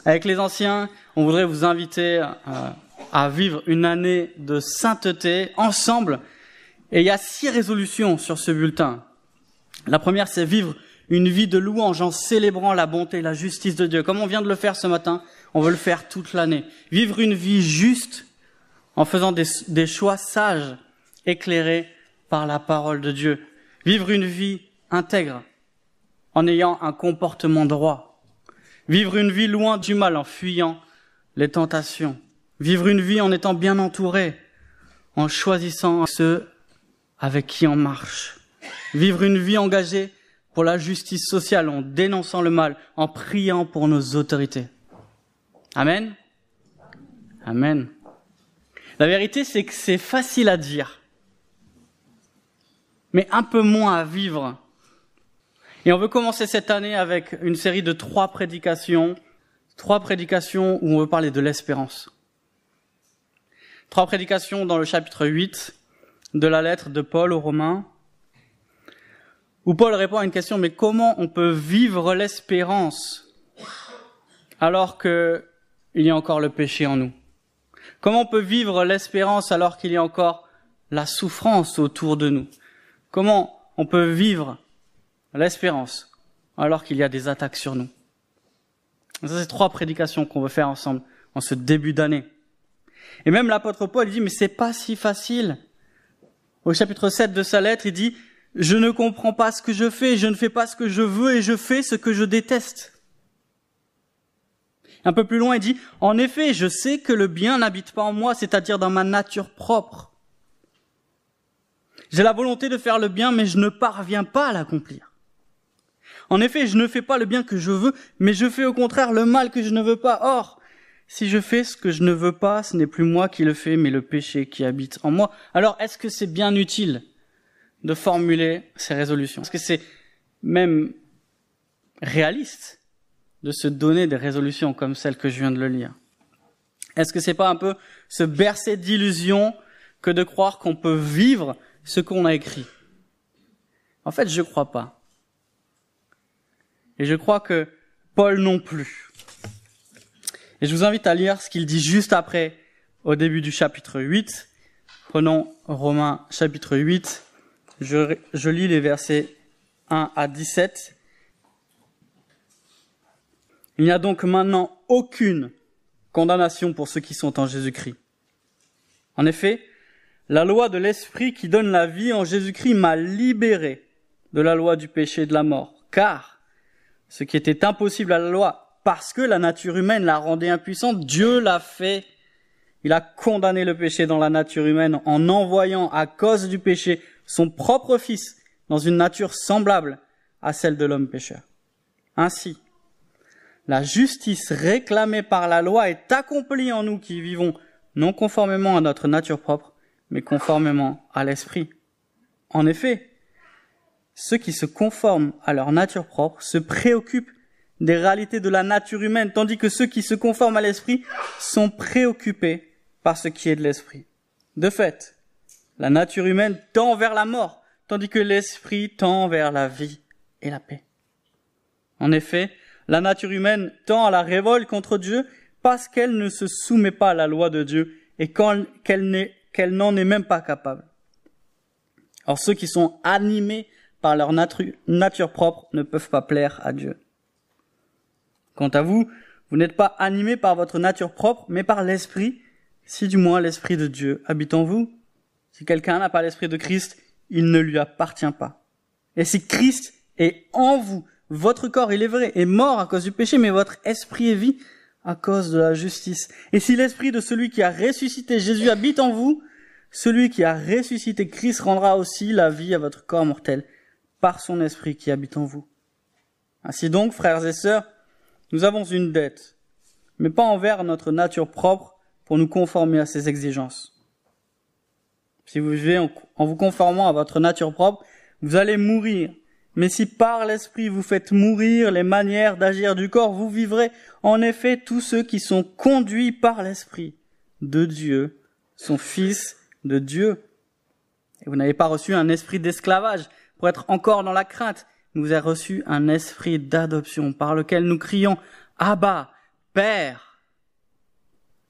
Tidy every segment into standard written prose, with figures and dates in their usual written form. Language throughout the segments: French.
Avec les anciens, on voudrait vous inviter à vivre une année de sainteté ensemble. Et il y a 6 résolutions sur ce bulletin. La première, c'est vivre une vie de louange en célébrant la bonté et la justice de Dieu. Comme on vient de le faire ce matin, on veut le faire toute l'année. Vivre une vie juste en faisant des choix sages, éclairés par la parole de Dieu. Vivre une vie intègre en ayant un comportement droit. Vivre une vie loin du mal en fuyant les tentations. Vivre une vie en étant bien entouré, en choisissant ceux avec qui on marche. Vivre une vie engagée pour la justice sociale, en dénonçant le mal, en priant pour nos autorités. Amen. Amen. La vérité, c'est que c'est facile à dire, mais un peu moins à vivre. Et on veut commencer cette année avec une série de 3 prédications où on veut parler de l'espérance. 3 prédications dans le chapitre 8 de la lettre de Paul aux Romains, où Paul répond à une question, mais comment on peut vivre l'espérance alors qu'il y a encore le péché en nous? Comment on peut vivre l'espérance alors qu'il y a encore la souffrance autour de nous? Comment on peut vivre l'espérance alors qu'il y a des attaques sur nous? Ça, c'est 3 prédications qu'on veut faire ensemble en ce début d'année. Et même l'apôtre Paul, il dit, mais c'est pas si facile. Au chapitre 7 de sa lettre, il dit, je ne comprends pas ce que je fais, je ne fais pas ce que je veux et je fais ce que je déteste. Un peu plus loin, il dit, en effet, je sais que le bien n'habite pas en moi, c'est-à-dire dans ma nature propre. J'ai la volonté de faire le bien, mais je ne parviens pas à l'accomplir. En effet, je ne fais pas le bien que je veux, mais je fais au contraire le mal que je ne veux pas. Or, si je fais ce que je ne veux pas, ce n'est plus moi qui le fais, mais le péché qui habite en moi. Alors, est-ce que c'est bien utile de formuler ces résolutions? Est-ce que c'est même réaliste de se donner des résolutions comme celles que je viens de le lire? Est-ce que c'est pas un peu se bercer d'illusions que de croire qu'on peut vivre ce qu'on a écrit? En fait, je crois pas. Et je crois que Paul non plus. Et je vous invite à lire ce qu'il dit juste après, au début du chapitre 8. Prenons Romains chapitre 8. Je lis les versets 1 à 17. Il n'y a donc maintenant aucune condamnation pour ceux qui sont en Jésus-Christ. En effet, la loi de l'Esprit qui donne la vie en Jésus-Christ m'a libéré de la loi du péché et de la mort. Car ce qui était impossible à la loi, parce que la nature humaine la rendait impuissante, Dieu l'a fait. Il a condamné le péché dans la nature humaine en envoyant à cause du péché son propre Fils dans une nature semblable à celle de l'homme pécheur. Ainsi, la justice réclamée par la loi est accomplie en nous qui vivons non conformément à notre nature propre, mais conformément à l'Esprit. En effet, ceux qui se conforment à leur nature propre se préoccupent des réalités de la nature humaine, tandis que ceux qui se conforment à l'Esprit sont préoccupés par ce qui est de l'Esprit. De fait, la nature humaine tend vers la mort, tandis que l'Esprit tend vers la vie et la paix. En effet, la nature humaine tend à la révolte contre Dieu parce qu'elle ne se soumet pas à la loi de Dieu et qu'elle n'en est même pas capable. Or, ceux qui sont animés par leur nature propre ne peuvent pas plaire à Dieu. Quant à vous, vous n'êtes pas animés par votre nature propre, mais par l'Esprit, si du moins l'Esprit de Dieu habite en vous. Si quelqu'un n'a pas l'Esprit de Christ, il ne lui appartient pas. Et si Christ est en vous, votre corps, il est vrai, est mort à cause du péché, mais votre esprit est vie à cause de la justice. Et si l'Esprit de celui qui a ressuscité Jésus habite en vous, celui qui a ressuscité Christ rendra aussi la vie à votre corps mortel, par son Esprit qui habite en vous. Ainsi donc, frères et sœurs, nous avons une dette, mais pas envers notre nature propre pour nous conformer à ses exigences. Si vous vivez en vous conformant à votre nature propre, vous allez mourir. Mais si par l'Esprit vous faites mourir les manières d'agir du corps, vous vivrez. En effet, tous ceux qui sont conduits par l'Esprit de Dieu sont fils de Dieu. Et vous n'avez pas reçu un esprit d'esclavage pour être encore dans la crainte. Vous avez reçu un esprit d'adoption par lequel nous crions « Abba, Père.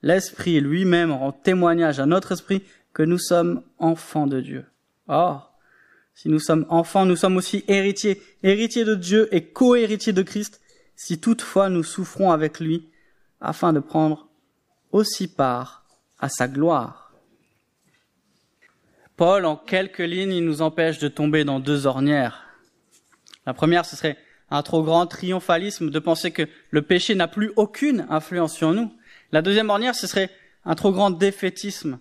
L'Esprit lui-même rend témoignage à notre esprit que nous sommes enfants de Dieu. Or, si nous sommes enfants, nous sommes aussi héritiers, héritiers de Dieu et co-héritiers de Christ, si toutefois nous souffrons avec lui, afin de prendre aussi part à sa gloire. Paul, en quelques lignes, il nous empêche de tomber dans deux ornières. La première, ce serait un trop grand triomphalisme de penser que le péché n'a plus aucune influence sur nous. La deuxième ornière, ce serait un trop grand défaitisme,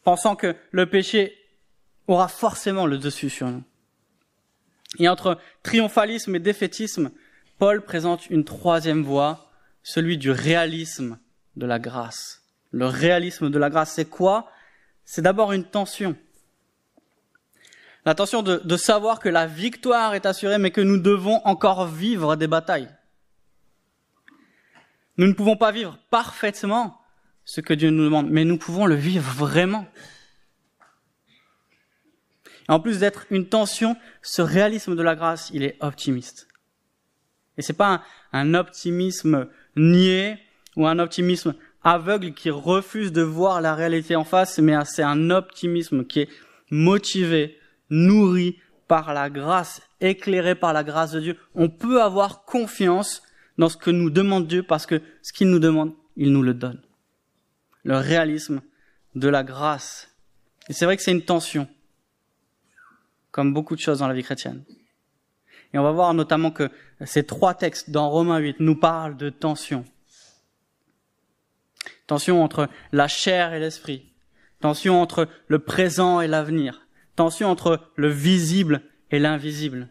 pensant que le péché aura forcément le dessus sur nous. Et entre triomphalisme et défaitisme, Paul présente une troisième voie, celui du réalisme de la grâce. Le réalisme de la grâce, c'est quoi? C'est d'abord une tension. La tension de savoir que la victoire est assurée, mais que nous devons encore vivre des batailles. Nous ne pouvons pas vivre parfaitement ce que Dieu nous demande, mais nous pouvons le vivre vraiment. Et en plus d'être une tension, ce réalisme de la grâce, il est optimiste. Et c'est pas un optimisme niais ou un optimisme aveugle qui refuse de voir la réalité en face, mais c'est un optimisme qui est motivé, nourri par la grâce, éclairé par la grâce de Dieu. On peut avoir confiance dans ce que nous demande Dieu parce que ce qu'il nous demande, il nous le donne. Le réalisme de la grâce. Et c'est vrai que c'est une tension, comme beaucoup de choses dans la vie chrétienne. Et on va voir notamment que ces trois textes dans Romains 8 nous parlent de tension. Tension entre la chair et l'esprit. Tension entre le présent et l'avenir. Tension entre le visible et l'invisible.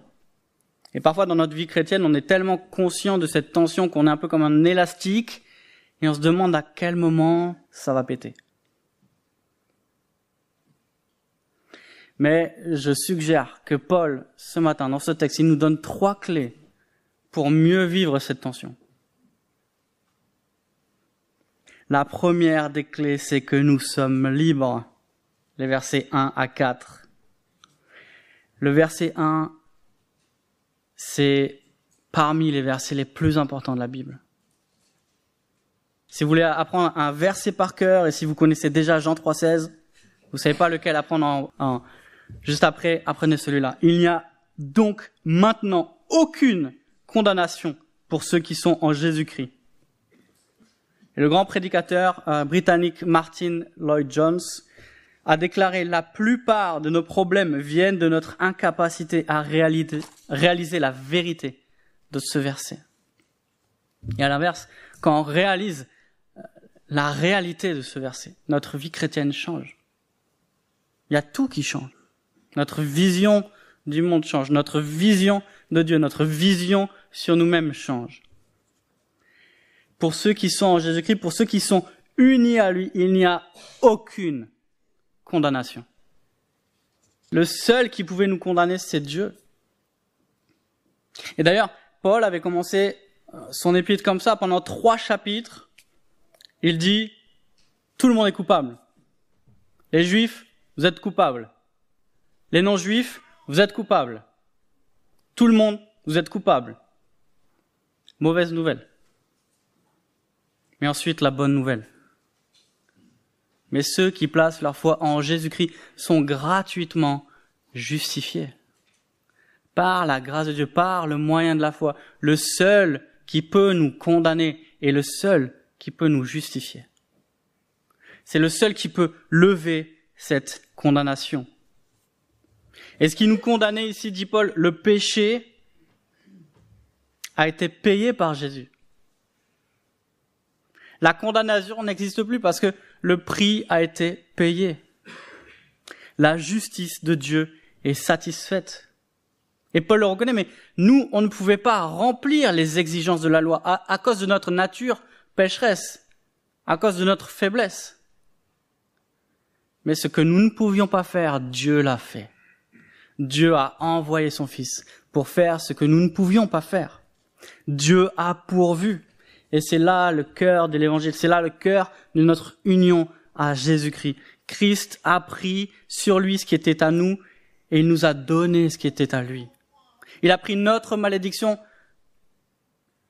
Et parfois dans notre vie chrétienne, on est tellement conscient de cette tension qu'on est un peu comme un élastique et on se demande à quel moment ça va péter. Mais je suggère que Paul, ce matin, dans ce texte, il nous donne 3 clés pour mieux vivre cette tension. La première des clés, c'est que nous sommes libres. Les versets 1 à 4. Le verset 1, c'est parmi les versets les plus importants de la Bible. Si vous voulez apprendre un verset par cœur, et si vous connaissez déjà Jean 3,16, vous savez pas lequel apprendre juste après, apprenez celui-là. Il n'y a donc maintenant aucune condamnation pour ceux qui sont en Jésus-Christ. Et le grand prédicateur britannique Martin Lloyd-Jones a déclaré « La plupart de nos problèmes viennent de notre incapacité à réaliser la vérité de ce verset. » Et à l'inverse, quand on réalise la réalité de ce verset, notre vie chrétienne change. Il y a tout qui change. Notre vision du monde change. Notre vision de Dieu, notre vision sur nous-mêmes change. Pour ceux qui sont en Jésus-Christ, pour ceux qui sont unis à lui, il n'y a aucune condamnation. Le seul qui pouvait nous condamner, c'est Dieu. Et d'ailleurs, Paul avait commencé son épître comme ça pendant 3 chapitres. Il dit, tout le monde est coupable. Les Juifs, vous êtes coupables. Les non-Juifs, vous êtes coupables. Tout le monde, vous êtes coupables. Mauvaise nouvelle. Mais ensuite, la bonne nouvelle. Mais ceux qui placent leur foi en Jésus-Christ sont gratuitement justifiés. Par la grâce de Dieu, par le moyen de la foi. Le seul qui peut nous condamner est le seul qui peut nous justifier. C'est le seul qui peut lever cette condamnation. Et ce qui nous condamnait ici, dit Paul, le péché a été payé par Jésus. La condamnation n'existe plus parce que le prix a été payé. La justice de Dieu est satisfaite. Et Paul le reconnaît, mais nous, on ne pouvait pas remplir les exigences de la loi à cause de notre nature pécheresse, à cause de notre faiblesse. Mais ce que nous ne pouvions pas faire, Dieu l'a fait. Dieu a envoyé son Fils pour faire ce que nous ne pouvions pas faire. Dieu a pourvu. Et c'est là le cœur de l'évangile, c'est là le cœur de notre union à Jésus-Christ. Christ a pris sur lui ce qui était à nous et il nous a donné ce qui était à lui. Il a pris notre malédiction,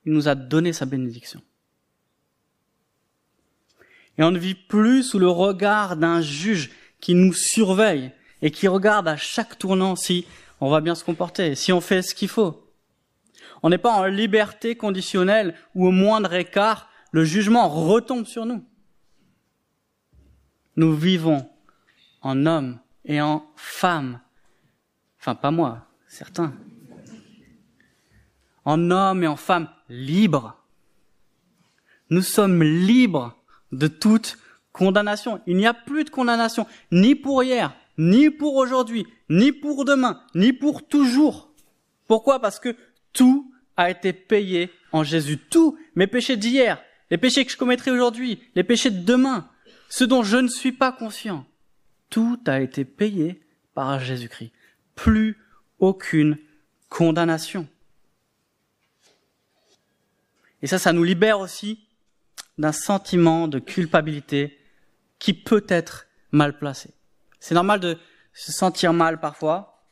il nous a donné sa bénédiction. Et on ne vit plus sous le regard d'un juge qui nous surveille et qui regarde à chaque tournant si on va bien se comporter, si on fait ce qu'il faut. On n'est pas en liberté conditionnelle où au moindre écart, le jugement retombe sur nous. Nous vivons en hommes et en femmes. Enfin, pas moi, certains. En hommes et en femmes libres. Nous sommes libres de toute condamnation. Il n'y a plus de condamnation, ni pour hier, ni pour aujourd'hui, ni pour demain, ni pour toujours. Pourquoi? Parce que tout a été payé en Jésus. Tout, mes péchés d'hier, les péchés que je commettrai aujourd'hui, les péchés de demain, ceux dont je ne suis pas conscient. Tout a été payé par Jésus-Christ. Plus aucune condamnation. Et ça nous libère aussi d'un sentiment de culpabilité qui peut être mal placé. C'est normal de se sentir mal parfois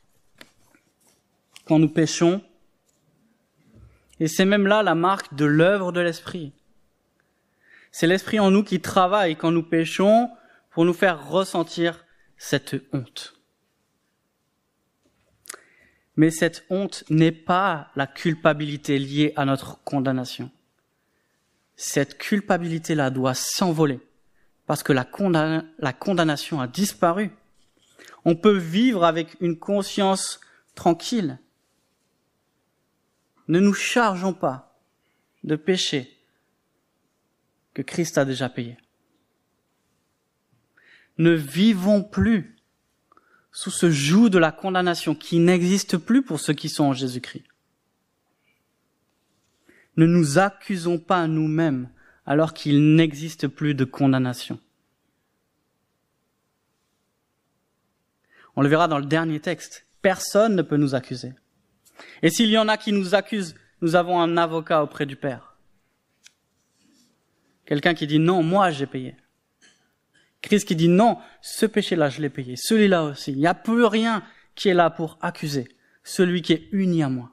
quand nous péchons. Et c'est même là la marque de l'œuvre de l'Esprit. C'est l'Esprit en nous qui travaille quand nous péchons pour nous faire ressentir cette honte. Mais cette honte n'est pas la culpabilité liée à notre condamnation. Cette culpabilité-là doit s'envoler parce que la condamnation a disparu. On peut vivre avec une conscience tranquille. Ne nous chargeons pas de péchés que Christ a déjà payés. Ne vivons plus sous ce joug de la condamnation qui n'existe plus pour ceux qui sont en Jésus-Christ. Ne nous accusons pas nous-mêmes alors qu'il n'existe plus de condamnation. On le verra dans le dernier texte. Personne ne peut nous accuser. Et s'il y en a qui nous accusent, nous avons un avocat auprès du Père. Quelqu'un qui dit non, moi j'ai payé. Christ qui dit non, ce péché-là je l'ai payé, celui-là aussi. Il n'y a plus rien qui est là pour accuser celui qui est uni à moi.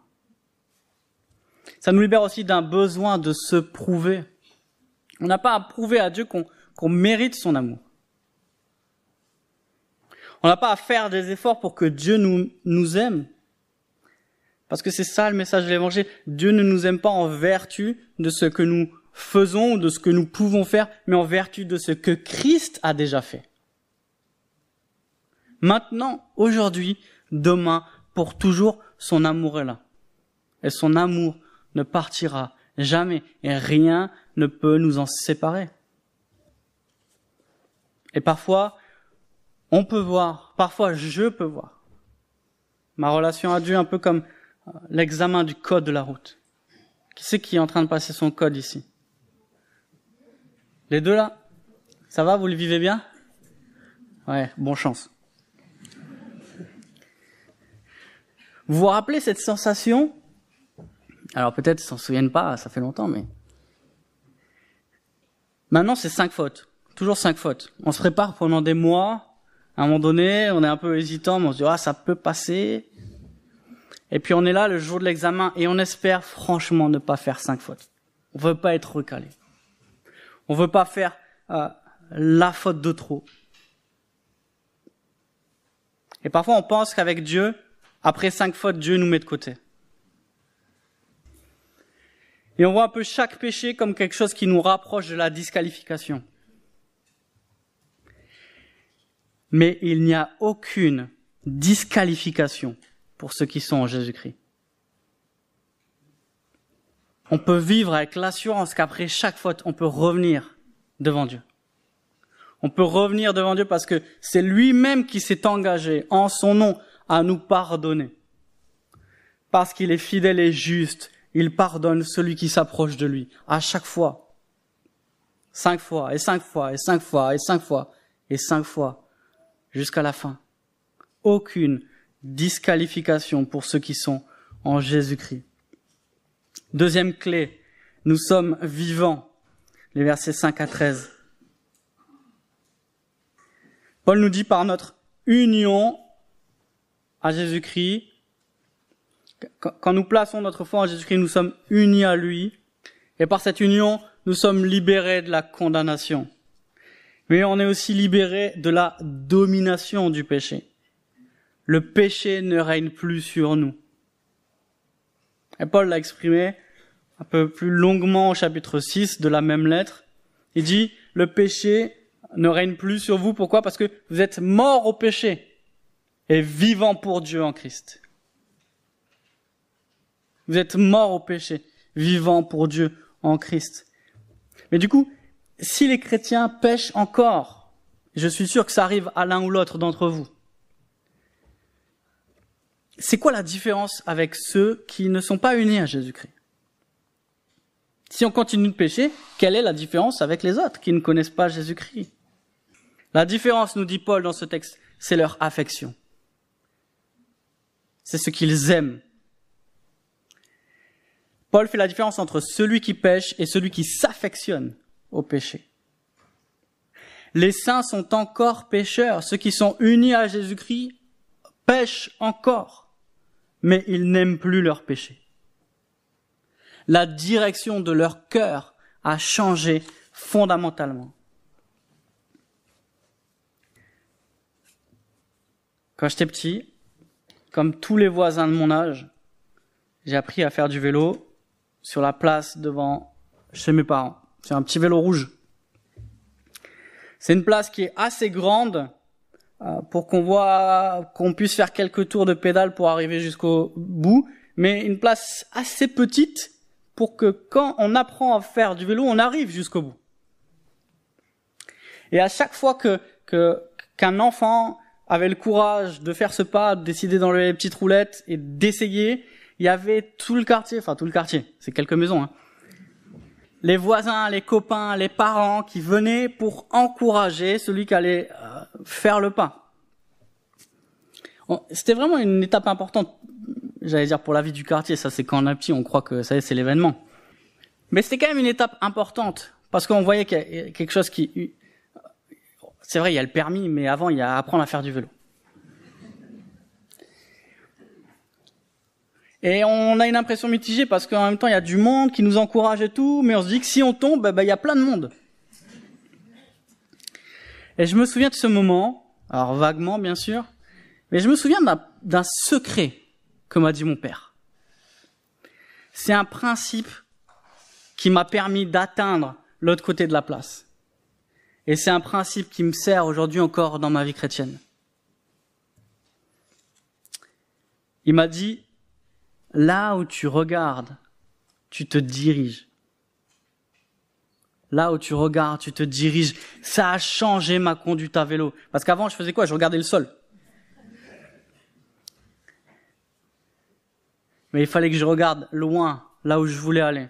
Ça nous libère aussi d'un besoin de se prouver. On n'a pas à prouver à Dieu qu'on mérite son amour. On n'a pas à faire des efforts pour que Dieu nous aime. Parce que c'est ça le message de l'Évangile. Dieu ne nous aime pas en vertu de ce que nous faisons ou de ce que nous pouvons faire, mais en vertu de ce que Christ a déjà fait. Maintenant, aujourd'hui, demain, pour toujours, son amour est là. Et son amour ne partira jamais. Et rien ne peut nous en séparer. Et parfois, on peut voir, parfois je peux voir ma relation à Dieu un peu comme l'examen du code de la route. Qui c'est qui est en train de passer son code ici? Les deux là? Ça va, vous le vivez bien? Ouais, bonne chance. Vous vous rappelez cette sensation? Alors peut-être ils s'en souviennent pas, ça fait longtemps, mais... Maintenant c'est 5 fautes. Toujours 5 fautes. On se prépare pendant des mois. À un moment donné, on est un peu hésitant, mais on se dit, ça peut passer. Et puis on est là le jour de l'examen et on espère franchement ne pas faire 5 fautes. On veut pas être recalé. On veut pas faire la faute de trop. Et parfois on pense qu'avec Dieu, après 5 fautes, Dieu nous met de côté. Et on voit un peu chaque péché comme quelque chose qui nous rapproche de la disqualification. Mais il n'y a aucune disqualification pour ceux qui sont en Jésus-Christ. On peut vivre avec l'assurance qu'après chaque faute, on peut revenir devant Dieu. On peut revenir devant Dieu parce que c'est lui-même qui s'est engagé en son nom à nous pardonner. Parce qu'il est fidèle et juste, il pardonne celui qui s'approche de lui à chaque fois. 5 fois, et 5 fois, et 5 fois, et 5 fois, et 5 fois. Jusqu'à la fin. Aucune disqualification pour ceux qui sont en Jésus-Christ. Deuxième clé, nous sommes vivants. Les versets 5 à 13. Paul nous dit par notre union à Jésus-Christ, quand nous plaçons notre foi en Jésus-Christ, nous sommes unis à lui. Et par cette union, nous sommes libérés de la condamnation. Mais on est aussi libéré de la domination du péché. Le péché ne règne plus sur nous. Et Paul l'a exprimé un peu plus longuement au chapitre 6 de la même lettre. Il dit, le péché ne règne plus sur vous. Pourquoi? Parce que vous êtes morts au péché et vivants pour Dieu en Christ. Vous êtes morts au péché, vivants pour Dieu en Christ. Mais du coup, si les chrétiens pêchent encore, je suis sûr que ça arrive à l'un ou l'autre d'entre vous, c'est quoi la différence avec ceux qui ne sont pas unis à Jésus-Christ? Si on continue de pécher, quelle est la différence avec les autres qui ne connaissent pas Jésus-Christ? La différence, nous dit Paul dans ce texte, c'est leur affection. C'est ce qu'ils aiment. Paul fait la différence entre celui qui pêche et celui qui s'affectionne au péché. Les saints sont encore pécheurs. Ceux qui sont unis à Jésus-Christ pêchent encore, mais ils n'aiment plus leur péché. La direction de leur cœur a changé fondamentalement. Quand j'étais petit, comme tous les voisins de mon âge, j'ai appris à faire du vélo sur la place devant chez mes parents. C'est un petit vélo rouge. C'est une place qui est assez grande pour qu'on puisse faire quelques tours de pédale pour arriver jusqu'au bout, mais une place assez petite pour que quand on apprend à faire du vélo, on arrive jusqu'au bout. Et à chaque fois qu'un enfant avait le courage de faire ce pas, de décider d'enlever les petites roulettes et d'essayer, il y avait tout le quartier, c'est quelques maisons, les voisins, les copains, les parents qui venaient pour encourager celui qui allait faire le pas. C'était vraiment une étape importante, j'allais dire pour la vie du quartier, ça c'est quand on est petit, on croit que ça y est, c'est l'événement. Mais c'était quand même une étape importante, parce qu'on voyait qu'il y a quelque chose qui... C'est vrai, il y a le permis, mais avant, il y a à apprendre à faire du vélo. Et on a une impression mitigée, parce qu'en même temps, il y a du monde qui nous encourage et tout, mais on se dit que si on tombe, il y a plein de monde. Et je me souviens de ce moment, alors vaguement bien sûr, mais je me souviens d'un secret que m'a dit mon père. C'est un principe qui m'a permis d'atteindre l'autre côté de la place. Et c'est un principe qui me sert aujourd'hui encore dans ma vie chrétienne. Il m'a dit, là où tu regardes, tu te diriges. Là où tu regardes, tu te diriges. Ça a changé ma conduite à vélo. Parce qu'avant, je faisais quoi? Je regardais le sol. Mais il fallait que je regarde loin, là où je voulais aller.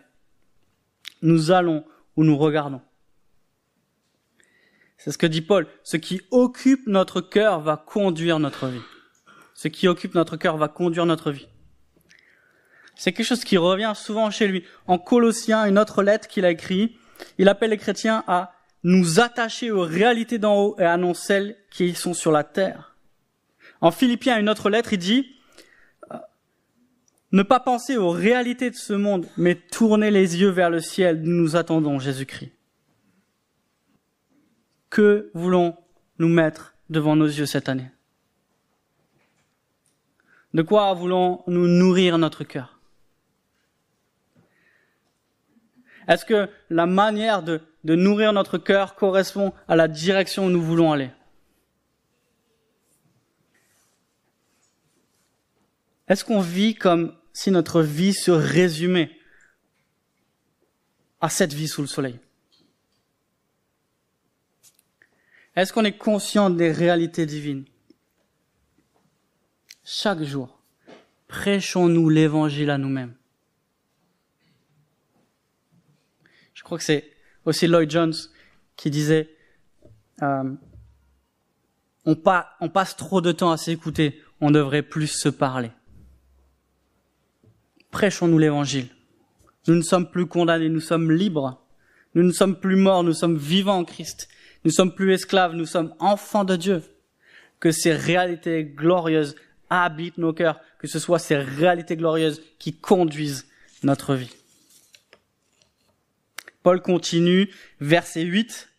Nous allons où nous regardons. C'est ce que dit Paul. Ce qui occupe notre cœur va conduire notre vie. Ce qui occupe notre cœur va conduire notre vie. C'est quelque chose qui revient souvent chez lui. En Colossiens, une autre lettre qu'il a écrite, il appelle les chrétiens à nous attacher aux réalités d'en haut et à non celles qui sont sur la terre. En Philippiens, une autre lettre, il dit ne pas penser aux réalités de ce monde, mais tourner les yeux vers le ciel, nous attendons Jésus-Christ. Que voulons-nous mettre devant nos yeux cette année? De quoi voulons-nous nourrir notre cœur? Est-ce que la manière de nourrir notre cœur correspond à la direction où nous voulons aller? Est-ce qu'on vit comme si notre vie se résumait à cette vie sous le soleil? Est-ce qu'on est conscient des réalités divines? Chaque jour, prêchons-nous l'évangile à nous-mêmes. Je crois que c'est aussi Lloyd Jones qui disait on passe trop de temps à s'écouter, on devrait plus se parler. Prêchons-nous l'évangile. Nous ne sommes plus condamnés, nous sommes libres. Nous ne sommes plus morts, nous sommes vivants en Christ. Nous sommes plus esclaves, nous sommes enfants de Dieu. Que ces réalités glorieuses habitent nos cœurs, que ce soit ces réalités glorieuses qui conduisent notre vie. Paul continue, verset 8.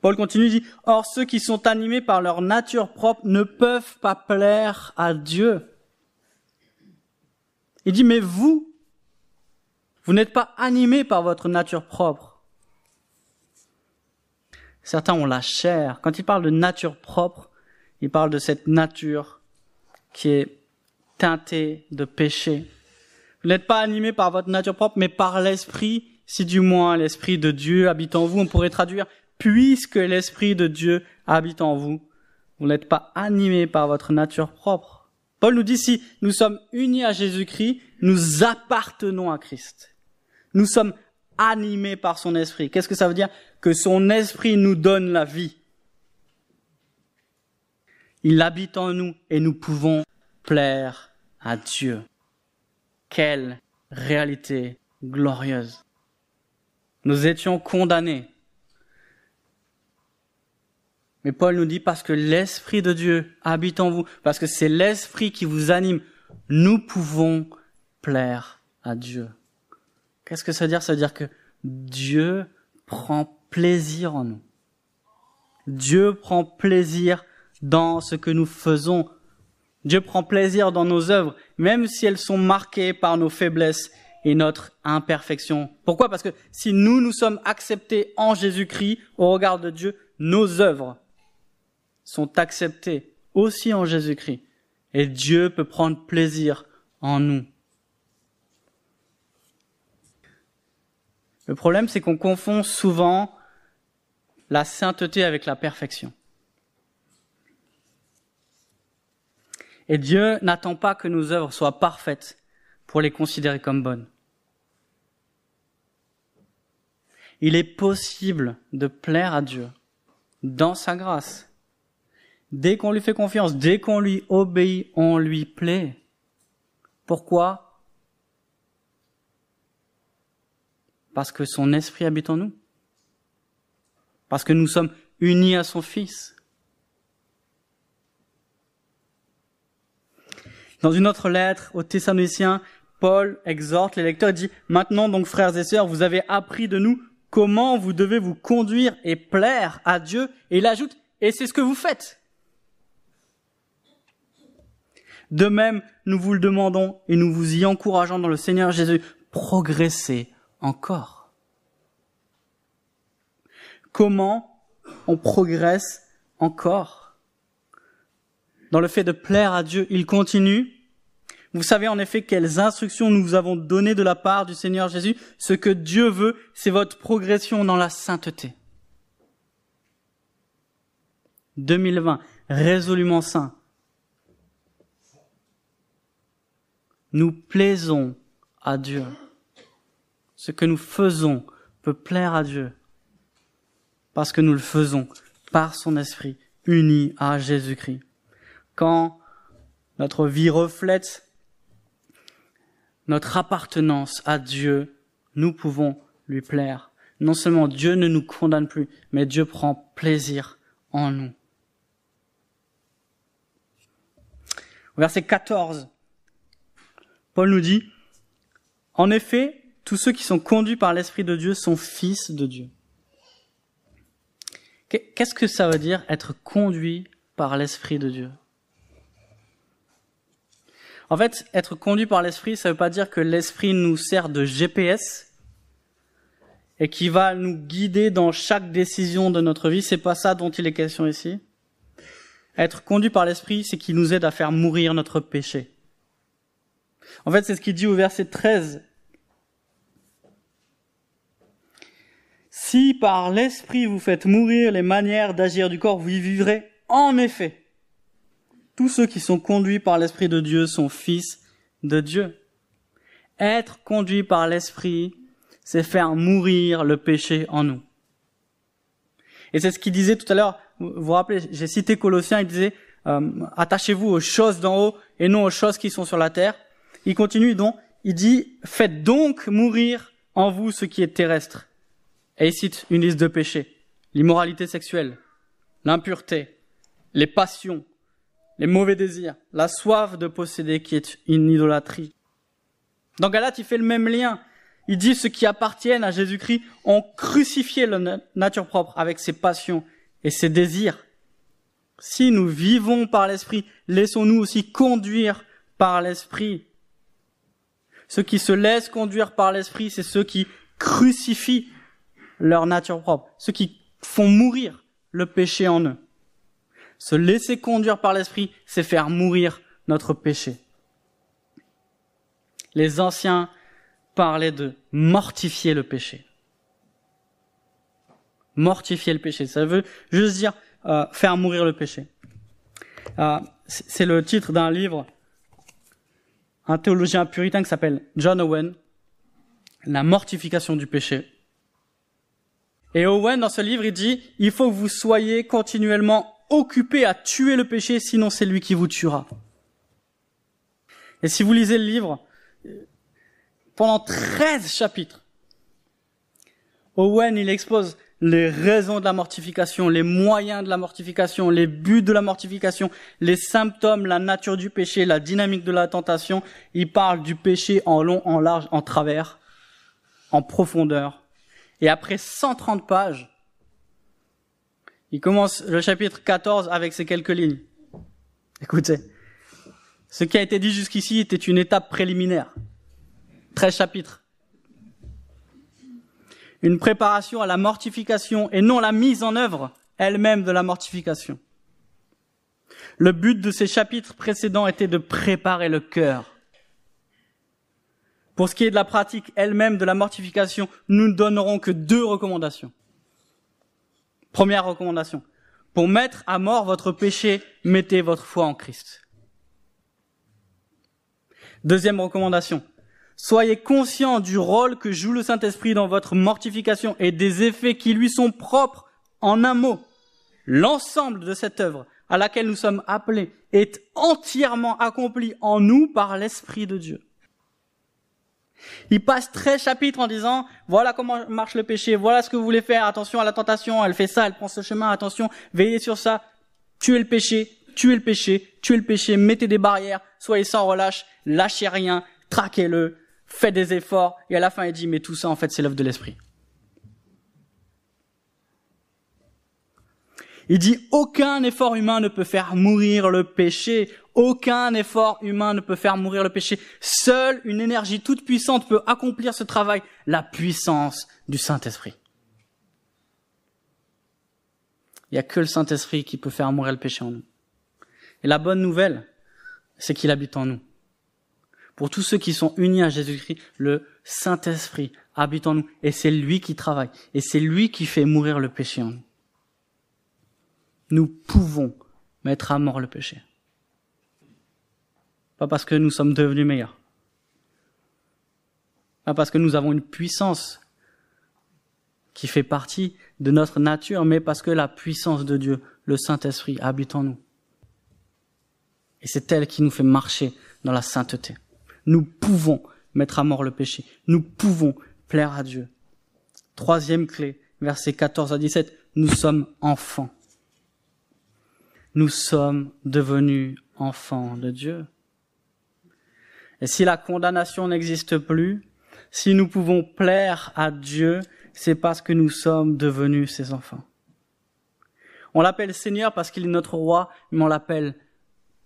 Paul continue, il dit, « Or ceux qui sont animés par leur nature propre ne peuvent pas plaire à Dieu. » Il dit, « Mais vous n'êtes pas animés par votre nature propre. » Certains ont la chair. Quand il parle de nature propre, il parle de cette nature qui est teintée de péché. Vous n'êtes pas animés par votre nature propre, mais par l'Esprit, si du moins l'Esprit de Dieu habite en vous. On pourrait traduire « Puisque l'Esprit de Dieu habite en vous, vous n'êtes pas animés par votre nature propre. » Paul nous dit, si nous sommes unis à Jésus-Christ, nous appartenons à Christ. Nous sommes animés par son Esprit. Qu'est-ce que ça veut dire? Que son Esprit nous donne la vie. Il habite en nous et nous pouvons plaire à Dieu. Quelle réalité glorieuse. Nous étions condamnés. Mais Paul nous dit, parce que l'Esprit de Dieu habite en vous, parce que c'est l'Esprit qui vous anime, nous pouvons plaire à Dieu. Qu'est-ce que ça veut dire? Ça veut dire que Dieu prend plaisir en nous. Dieu prend plaisir dans ce que nous faisons. Dieu prend plaisir dans nos œuvres, même si elles sont marquées par nos faiblesses et notre imperfection. Pourquoi? Parce que si nous sommes acceptés en Jésus-Christ, au regard de Dieu, nos œuvres sont acceptées aussi en Jésus-Christ. Et Dieu peut prendre plaisir en nous. Le problème, c'est qu'on confond souvent la sainteté avec la perfection. Et Dieu n'attend pas que nos œuvres soient parfaites pour les considérer comme bonnes. Il est possible de plaire à Dieu dans sa grâce. Dès qu'on lui fait confiance, dès qu'on lui obéit, on lui plaît. Pourquoi? Parce que son esprit habite en nous. Parce que nous sommes unis à son Fils. Dans une autre lettre aux Thessaloniciens, Paul exhorte les lecteurs et dit « Maintenant donc, frères et sœurs, vous avez appris de nous comment vous devez vous conduire et plaire à Dieu. » Et il ajoute « Et c'est ce que vous faites. » De même, nous vous le demandons et nous vous y encourageons dans le Seigneur Jésus. Progressez encore. Comment on progresse encore? Dans le fait de plaire à Dieu, il continue. Vous savez en effet quelles instructions nous vous avons données de la part du Seigneur Jésus. Ce que Dieu veut, c'est votre progression dans la sainteté. 2020, résolument saint. Nous plaisons à Dieu. Ce que nous faisons peut plaire à Dieu parce que nous le faisons par son esprit, unis à Jésus-Christ. Quand notre vie reflète notre appartenance à Dieu, nous pouvons lui plaire. Non seulement Dieu ne nous condamne plus, mais Dieu prend plaisir en nous. Au verset 14, Paul nous dit, « En effet, tous ceux qui sont conduits par l'Esprit de Dieu sont fils de Dieu. » Qu'est-ce que ça veut dire être conduit par l'Esprit de Dieu? En fait, être conduit par l'Esprit, ça ne veut pas dire que l'Esprit nous sert de GPS et qui va nous guider dans chaque décision de notre vie. C'est pas ça dont il est question ici. Être conduit par l'Esprit, c'est qu'il nous aide à faire mourir notre péché. En fait, c'est ce qu'il dit au verset 13. Si par l'Esprit vous faites mourir les manières d'agir du corps, vous y vivrez en effet. Tous ceux qui sont conduits par l'Esprit de Dieu sont fils de Dieu. Être conduit par l'Esprit, c'est faire mourir le péché en nous. Et c'est ce qu'il disait tout à l'heure. Vous vous rappelez, j'ai cité Colossiens, il disait attachez-vous aux choses d'en haut et non aux choses qui sont sur la terre. Il continue donc, il dit faites donc mourir en vous ce qui est terrestre. Et il cite une liste de péchés. L'immoralité sexuelle, l'impureté, les passions, les mauvais désirs, la soif de posséder qui est une idolâtrie. Dans Galates, il fait le même lien. Il dit ceux qui appartiennent à Jésus-Christ ont crucifié la nature propre avec ses passions et ses désirs. Si nous vivons par l'Esprit, laissons-nous aussi conduire par l'Esprit. Ceux qui se laissent conduire par l'Esprit, c'est ceux qui crucifient leur nature propre, ceux qui font mourir le péché en eux. Se laisser conduire par l'Esprit, c'est faire mourir notre péché. Les anciens parlaient de mortifier le péché. Mortifier le péché, ça veut juste dire faire mourir le péché. C'est le titre d'un livre, un théologien puritain qui s'appelle John Owen, La mortification du péché. Et Owen, dans ce livre, il dit, il faut que vous soyez continuellement occupés à tuer le péché, sinon c'est lui qui vous tuera. Et si vous lisez le livre, pendant 13 chapitres, Owen, il expose les raisons de la mortification, les moyens de la mortification, les buts de la mortification, les symptômes, la nature du péché, la dynamique de la tentation. Il parle du péché en long, en large, en travers, en profondeur. Et après 130 pages, il commence le chapitre 14 avec ces quelques lignes. Écoutez, ce qui a été dit jusqu'ici était une étape préliminaire. 13 chapitres. Une préparation à la mortification et non la mise en œuvre elle-même de la mortification. Le but de ces chapitres précédents était de préparer le cœur. Pour ce qui est de la pratique elle-même de la mortification, nous ne donnerons que 2 recommandations. Première recommandation. Pour mettre à mort votre péché, mettez votre foi en Christ. Deuxième recommandation. Soyez conscients du rôle que joue le Saint-Esprit dans votre mortification et des effets qui lui sont propres. En un mot, l'ensemble de cette œuvre à laquelle nous sommes appelés est entièrement accompli en nous par l'Esprit de Dieu. Il passe 13 chapitres en disant, voilà comment marche le péché, voilà ce que vous voulez faire, attention à la tentation, elle fait ça, elle prend ce chemin, attention, veillez sur ça, tuez le péché, tuez le péché, tuez le péché, mettez des barrières, soyez sans relâche, lâchez rien, traquez-le, faites des efforts, et à la fin il dit, mais tout ça en fait c'est l'œuvre de l'Esprit. Il dit, aucun effort humain ne peut faire mourir le péché. Aucun effort humain ne peut faire mourir le péché. Seule une énergie toute puissante peut accomplir ce travail, la puissance du Saint-Esprit. Il n'y a que le Saint-Esprit qui peut faire mourir le péché en nous. Et la bonne nouvelle, c'est qu'il habite en nous. Pour tous ceux qui sont unis à Jésus-Christ, le Saint-Esprit habite en nous. Et c'est lui qui travaille. Et c'est lui qui fait mourir le péché en nous. Nous pouvons mettre à mort le péché. Pas parce que nous sommes devenus meilleurs. Pas parce que nous avons une puissance qui fait partie de notre nature, mais parce que la puissance de Dieu, le Saint-Esprit, habite en nous. Et c'est elle qui nous fait marcher dans la sainteté. Nous pouvons mettre à mort le péché. Nous pouvons plaire à Dieu. Troisième clé, versets 14 à 17, nous sommes enfants. Nous sommes devenus enfants de Dieu. Et si la condamnation n'existe plus, si nous pouvons plaire à Dieu, c'est parce que nous sommes devenus ses enfants. On l'appelle Seigneur parce qu'il est notre roi, mais on l'appelle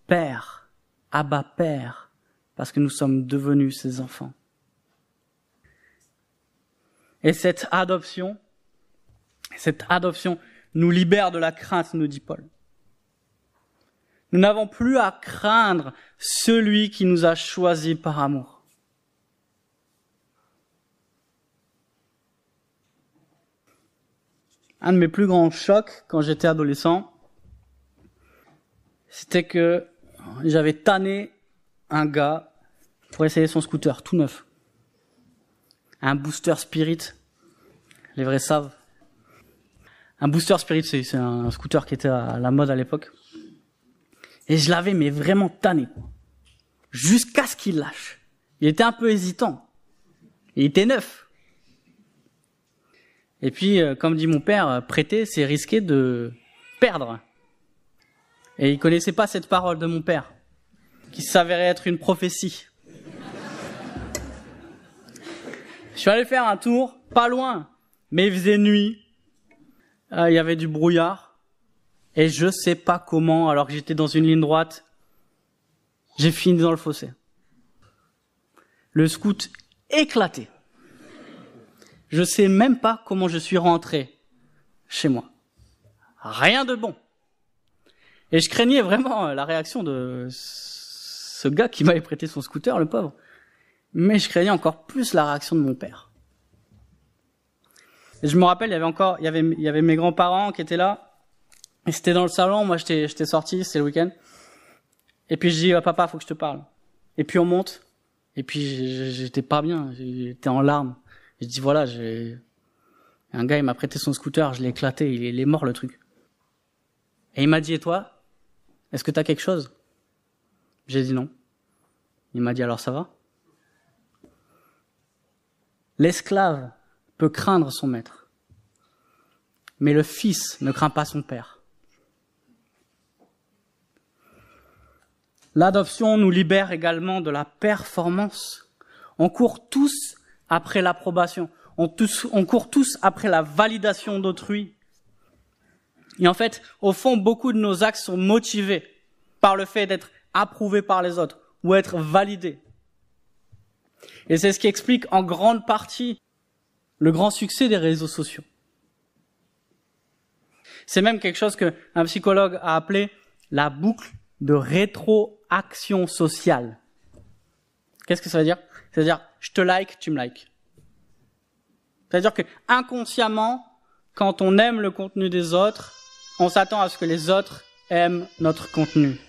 Père, Abba Père, parce que nous sommes devenus ses enfants. Et cette adoption nous libère de la crainte, nous dit Paul. Nous n'avons plus à craindre celui qui nous a choisis par amour. Un de mes plus grands chocs quand j'étais adolescent, c'était que j'avais tanné un gars pour essayer son scooter tout neuf. Un Booster Spirit, les vrais savent. Un Booster Spirit, c'est un scooter qui était à la mode à l'époque. Et je l'avais mais vraiment tanné, jusqu'à ce qu'il lâche. Il était un peu hésitant. Il était neuf. Et puis, comme dit mon père, prêter, c'est risquer de perdre. Et il connaissait pas cette parole de mon père, qui s'avérait être une prophétie. Je suis allé faire un tour, pas loin, mais il faisait nuit. Il y avait du brouillard. Et je sais pas comment, alors que j'étais dans une ligne droite, j'ai fini dans le fossé. Le scout éclaté. Je sais même pas comment je suis rentré chez moi. Rien de bon. Et je craignais vraiment la réaction de ce gars qui m'avait prêté son scooter, le pauvre. Mais je craignais encore plus la réaction de mon père. Et je me rappelle, il y avait mes grands-parents qui étaient là. Et c'était dans le salon, moi j'étais sorti, c'était le week-end. Et puis je dis, papa, faut que je te parle. Et puis on monte. Et puis j'étais pas bien, j'étais en larmes. Et je dis, voilà, un gars il m'a prêté son scooter, je l'ai éclaté, il est mort le truc. Et il m'a dit, et toi, est-ce que t'as quelque chose? J'ai dit non. Il m'a dit, alors ça va? L'esclave peut craindre son maître, mais le fils ne craint pas son père. L'adoption nous libère également de la performance. On court tous après l'approbation. On court tous après la validation d'autrui. Et en fait, au fond, beaucoup de nos actes sont motivés par le fait d'être approuvés par les autres ou être validés. Et c'est ce qui explique en grande partie le grand succès des réseaux sociaux. C'est même quelque chose qu'un psychologue a appelé la boucle de rétroaction sociale. Qu'est-ce que ça veut dire? C'est-à-dire, je te like, tu me likes. C'est-à-dire que inconsciemment, quand on aime le contenu des autres, on s'attend à ce que les autres aiment notre contenu.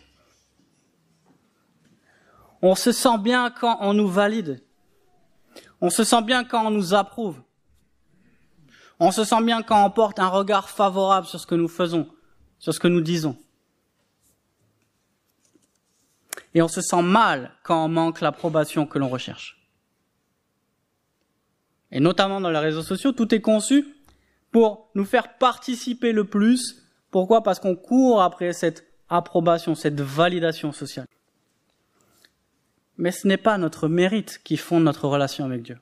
On se sent bien quand on nous valide. On se sent bien quand on nous approuve. On se sent bien quand on porte un regard favorable sur ce que nous faisons, sur ce que nous disons. Et on se sent mal quand on manque l'approbation que l'on recherche. Et notamment dans les réseaux sociaux, tout est conçu pour nous faire participer le plus. Pourquoi? Parce qu'on court après cette approbation, cette validation sociale. Mais ce n'est pas notre mérite qui fonde notre relation avec Dieu.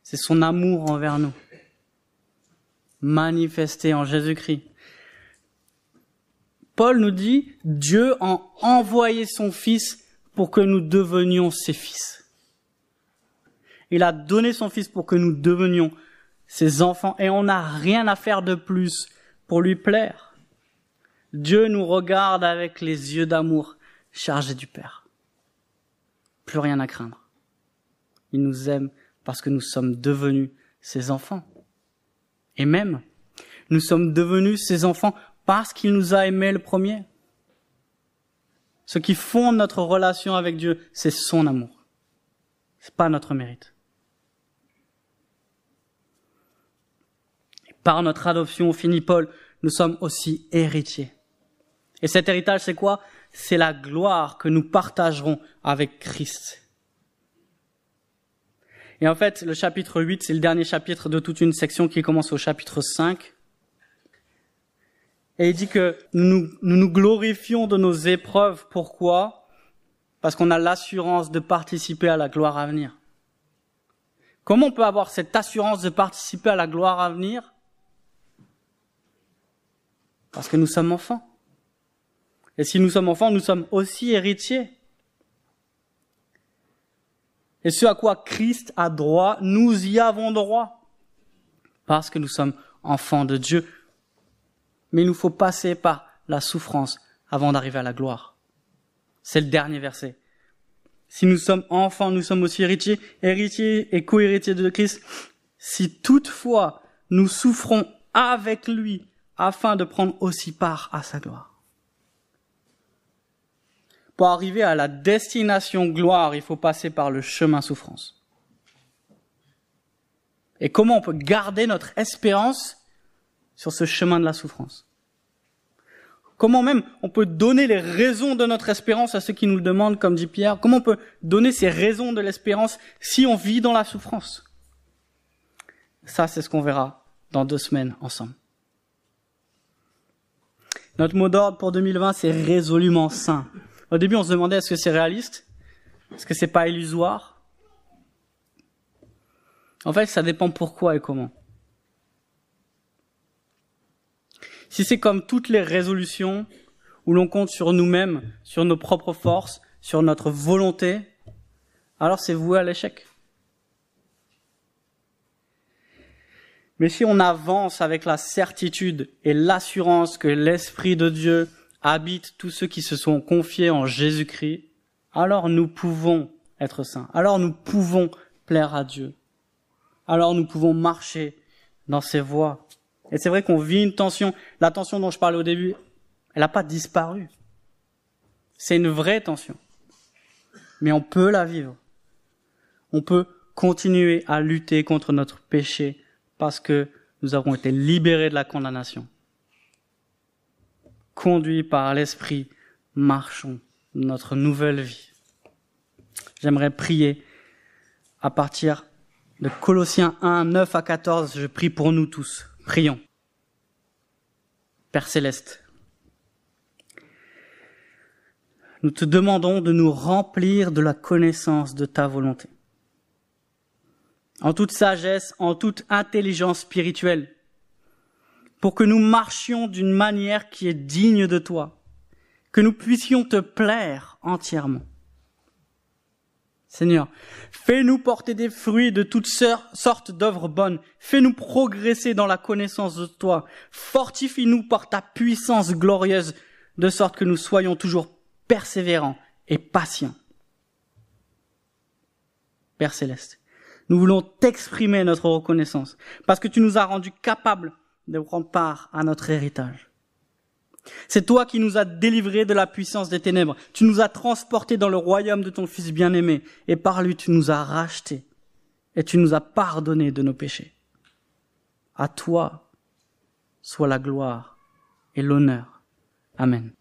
C'est son amour envers nous, manifesté en Jésus-Christ. Paul nous dit, Dieu a envoyé son Fils pour que nous devenions ses fils. Il a donné son Fils pour que nous devenions ses enfants et on n'a rien à faire de plus pour lui plaire. Dieu nous regarde avec les yeux d'amour chargés du Père. Plus rien à craindre. Il nous aime parce que nous sommes devenus ses enfants. Et même, nous sommes devenus ses enfants parce qu'il nous a aimés le premier. Ce qui fonde notre relation avec Dieu, c'est son amour. C'est pas notre mérite. Et par notre adoption, finit Paul, nous sommes aussi héritiers. Et cet héritage, c'est quoi? C'est la gloire que nous partagerons avec Christ. Et en fait, le chapitre 8, c'est le dernier chapitre de toute une section qui commence au chapitre 5. Et il dit que nous glorifions de nos épreuves. Pourquoi? Parce qu'on a l'assurance de participer à la gloire à venir. Comment on peut avoir cette assurance de participer à la gloire à venir? Parce que nous sommes enfants. Et si nous sommes enfants, nous sommes aussi héritiers. Et ce à quoi Christ a droit, nous y avons droit. Parce que nous sommes enfants de Dieu. Mais il nous faut passer par la souffrance avant d'arriver à la gloire. C'est le dernier verset. Si nous sommes enfants, nous sommes aussi héritiers, héritiers et co-héritiers de Christ. Si toutefois nous souffrons avec lui, afin de prendre aussi part à sa gloire. Pour arriver à la destination gloire, il faut passer par le chemin souffrance. Et comment on peut garder notre espérance sur ce chemin de la souffrance? Comment même on peut donner les raisons de notre espérance à ceux qui nous le demandent, comme dit Pierre? Comment on peut donner ces raisons de l'espérance si on vit dans la souffrance? Ça, c'est ce qu'on verra dans 2 semaines ensemble. Notre mot d'ordre pour 2020, c'est résolument saint. Au début, on se demandait est-ce que c'est réaliste? Est-ce que c'est pas illusoire? En fait, ça dépend pourquoi et comment. si c'est comme toutes les résolutions où l'on compte sur nous-mêmes, sur nos propres forces, sur notre volonté, alors c'est voué à l'échec. Mais si on avance avec la certitude et l'assurance que l'Esprit de Dieu habite tous ceux qui se sont confiés en Jésus-Christ, alors nous pouvons être saints. Alors nous pouvons plaire à Dieu. Alors nous pouvons marcher dans ses voies. Et c'est vrai qu'on vit une tension. La tension dont je parlais au début, elle n'a pas disparu. C'est une vraie tension. Mais on peut la vivre. On peut continuer à lutter contre notre péché parce que nous avons été libérés de la condamnation. Conduits par l'Esprit, marchons notre nouvelle vie. J'aimerais prier à partir de Colossiens 1, 9 à 14. Je prie pour nous tous. Prions. Père Céleste, nous te demandons de nous remplir de la connaissance de ta volonté. En toute sagesse, en toute intelligence spirituelle, pour que nous marchions d'une manière qui est digne de toi, que nous puissions te plaire entièrement. Seigneur, fais-nous porter des fruits de toutes sortes d'œuvres bonnes, fais-nous progresser dans la connaissance de toi, fortifie-nous par ta puissance glorieuse, de sorte que nous soyons toujours persévérants et patients. Père Céleste, nous voulons t'exprimer notre reconnaissance, parce que tu nous as rendus capables de prendre part à notre héritage. C'est toi qui nous as délivrés de la puissance des ténèbres. Tu nous as transportés dans le royaume de ton Fils bien-aimé, et par lui tu nous as rachetés, et tu nous as pardonné de nos péchés. À toi soit la gloire et l'honneur. Amen.